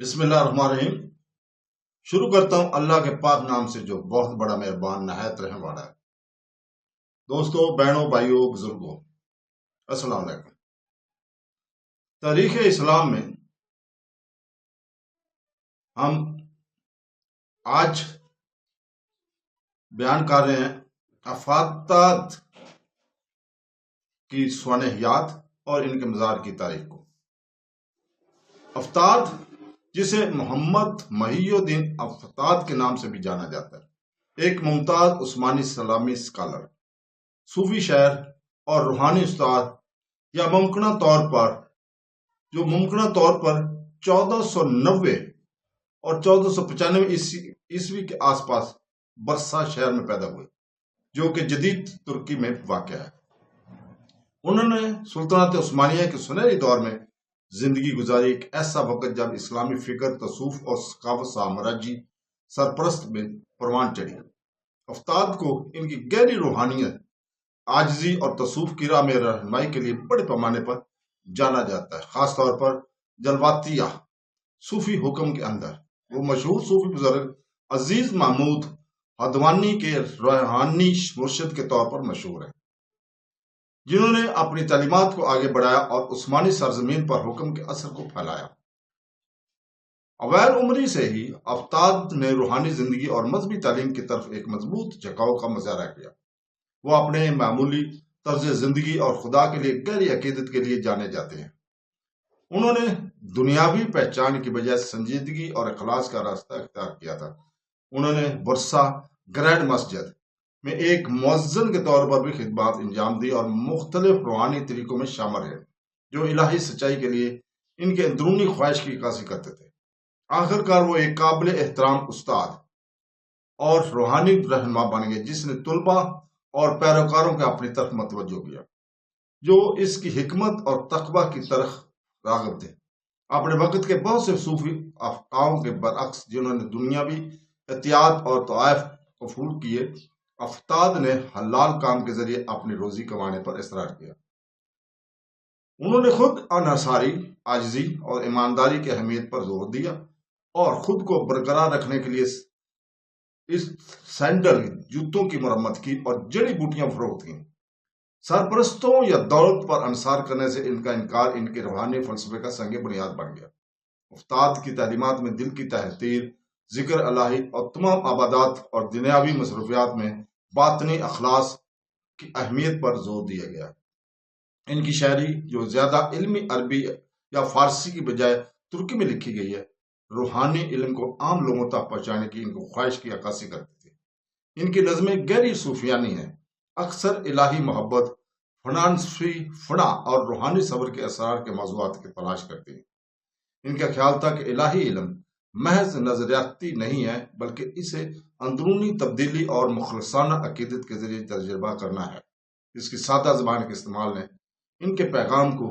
بسم اللہ الرحمن الرحیم۔ شروع کرتا ہوں اللہ کے پاک نام سے جو بہت بڑا مہربان نہایت رحم والا ہے۔ دوستو، بہنوں، بھائیوں، بزرگوں، السلام علیکم۔ تاریخ اسلام میں ہم آج بیان کر رہے ہیں افاتات کی سوانحیات اور ان کے مزار کی تاریخ کو۔ افتاد، جسے محمد محی الدین افتاد کے نام سے بھی جانا جاتا ہے، ایک ممتاز عثمانی اسلامی اسکالر، صوفی شاعر اور روحانی استاد، یا ممکنہ طور پر 1490 اور 1495 عیسوی کے آس پاس برسا شہر میں پیدا ہوئے، جو کہ جدید ترکی میں واقع ہے۔ انہوں نے سلطنت عثمانیہ کے سنہری دور میں زندگی گزاری، ایک ایسا وقت جب اسلامی فکر، تصوف اور ثقافت سامراجی سرپرست میں پروان چڑھی۔ افتاد کو ان کی گہری روحانیت، عاجزی اور تصوف کی راہ میں رہنمائی کے لیے بڑے پیمانے پر جانا جاتا ہے، خاص طور پر جلواتیہ صوفی حکم کے اندر۔ وہ مشہور صوفی بزرگ عزیز محمود حدوانی کے روحانی مرشد کے طور پر مشہور ہیں، جنہوں نے اپنی تعلیمات کو آگے بڑھایا اور عثمانی سرزمین پر حکم کے اثر کو پھیلایا۔ اوائل عمری سے ہی افتاد نے روحانی زندگی اور مذہبی تعلیم کی طرف ایک مضبوط جھکاؤ کا مظاہرہ کیا۔ وہ اپنے معمولی طرز زندگی اور خدا کے لیے گہری عقیدت کے لیے جانے جاتے ہیں۔ انہوں نے دنیاوی پہچان کی بجائے سنجیدگی اور اخلاص کا راستہ اختیار کیا تھا۔ انہوں نے برسا گرینڈ مسجد میں ایک مؤذن کے طور پر بھی خدمات انجام دی اور مختلف روحانی طریقوں میں شامل ہیں، جو الہی سچائی کے لیے ان کے اندرونی خواہش کی عکاسی کرتے تھے۔ آخر کار وہ ایک قابل احترام استاد اور روحانی رہنما بن گئے، جس نے طلباء اور پیروکاروں کے اپنی طرف متوجہ کیا، جو اس کی حکمت اور تقوی کی طرف راغب تھے۔ اپنے وقت کے بہت سے صوفی افقاہوں کے برعکس، جنہوں نے دنیاوی احتیاط اور طوائف قبول کیے، افتاد نے حلال کام کے ذریعے اپنی روزی کمانے پر اصرار کیا۔ انہوں نے خود انحصاری، عاجزی اور ایمانداری کی اہمیت پر زور دیا اور خود کو برقرار رکھنے کے لیے اس سینڈل جوتوں کی مرمت کی اور جڑی بوٹیاں فروخت کی۔ سرپرستوں یا دولت پر انحصار کرنے سے ان کا انکار ان کے روحانی فلسفے کا سنگ بنیاد بن گیا۔ افتاد کی تعلیمات میں دل کی تحریر، ذکر الہی اور تمام عبادات اور دنیاوی مصروفیات میں باطنی اخلاص کی اہمیت پر زور دیا گیا۔ ان کی شاعری، جو زیادہ علمی عربی یا فارسی کی بجائے ترکی میں لکھی گئی ہے، روحانی علم کو عام لوگوں تک پہنچانے کی ان کو خواہش کی عکاسی کرتی تھی۔ ان کی نظمیں گہری صوفیانی ہیں، اکثر الہی محبت، فنا اور روحانی صبر کے اسرار کے موضوعات کی تلاش کرتی ہیں۔ ان کا خیال تھا کہ الہی علم محض نظریاتی نہیں ہے، بلکہ اسے اندرونی تبدیلی اور مخلصانہ عقیدت کے ذریعے تجربہ کرنا ہے۔ اس کی سادہ زبان کے استعمال نے ان کے پیغام کو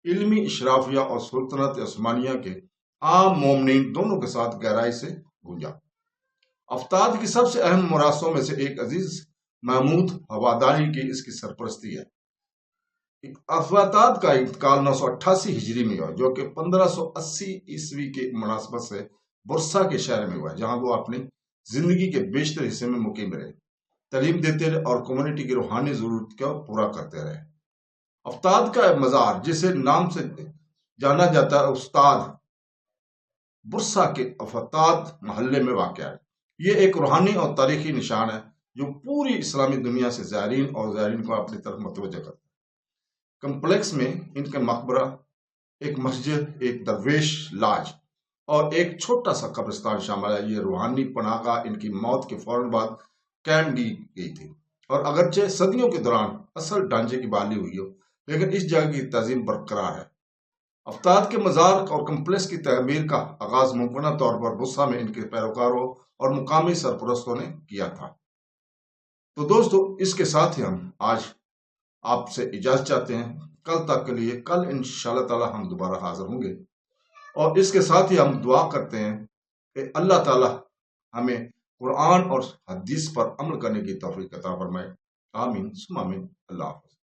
علمی اشرافیہ اور سلطنت عثمانیہ کے عام مومنین دونوں کے ساتھ گہرائی سے گونجا۔ افتاد کی سب سے اہم مراثوں میں سے ایک عزیز محمود حوادانی کی اس کی سرپرستی ہے۔ افتاد کا انتقال 988 ہجری میں ہوا، جو کہ 1580 عیسوی کی مناسبت سے برسا کے شہر میں ہوا، جہاں وہ اپنی زندگی کے بیشتر حصے میں مقیم رہے، تعلیم دیتے رہے اور کمیونٹی کی روحانی ضرورت کو پورا کرتے رہے۔ افتاد کا مزار، جسے نام سے جانا جاتا ہے، استاد برسا کے افتاد محلے میں واقع ہے۔ یہ ایک روحانی اور تاریخی نشان ہے جو پوری اسلامی دنیا سے زائرین کو اپنی طرف متوجہ کرتا ہے۔ کمپلیکس میں ان کا مقبرہ، ایک مسجد، ایک درویش لاج اور ایک چھوٹا سا قبرستان شامل ہے۔ یہ روحانی پناہ گاہ ان کی موت کے فوراً بعد قائم کی گئی تھی، اور اگرچہ صدیوں کے دوران اصل ڈھانچے کی بحالی ہوئی ہو، لیکن اس جگہ کی تعظیم برقرار ہے۔ افتاد کے مزار اور کمپلیکس کی تعمیر کا آغاز ممکنہ طور پر برسا میں ان کے پیروکاروں اور مقامی سرپرستوں نے کیا تھا۔ تو دوستو، اس کے ساتھ ہی ہم آج آپ سے اجازت چاہتے ہیں۔ کل تک کے لیے، کل انشاءاللہ تعالی ہم دوبارہ حاضر ہوں گے، اور اس کے ساتھ ہی ہم دعا کرتے ہیں کہ اللہ تعالی ہمیں قرآن اور حدیث پر عمل کرنے کی توفیق عطا فرمائے۔ آمین ثم آمین۔ اللہ حافظ۔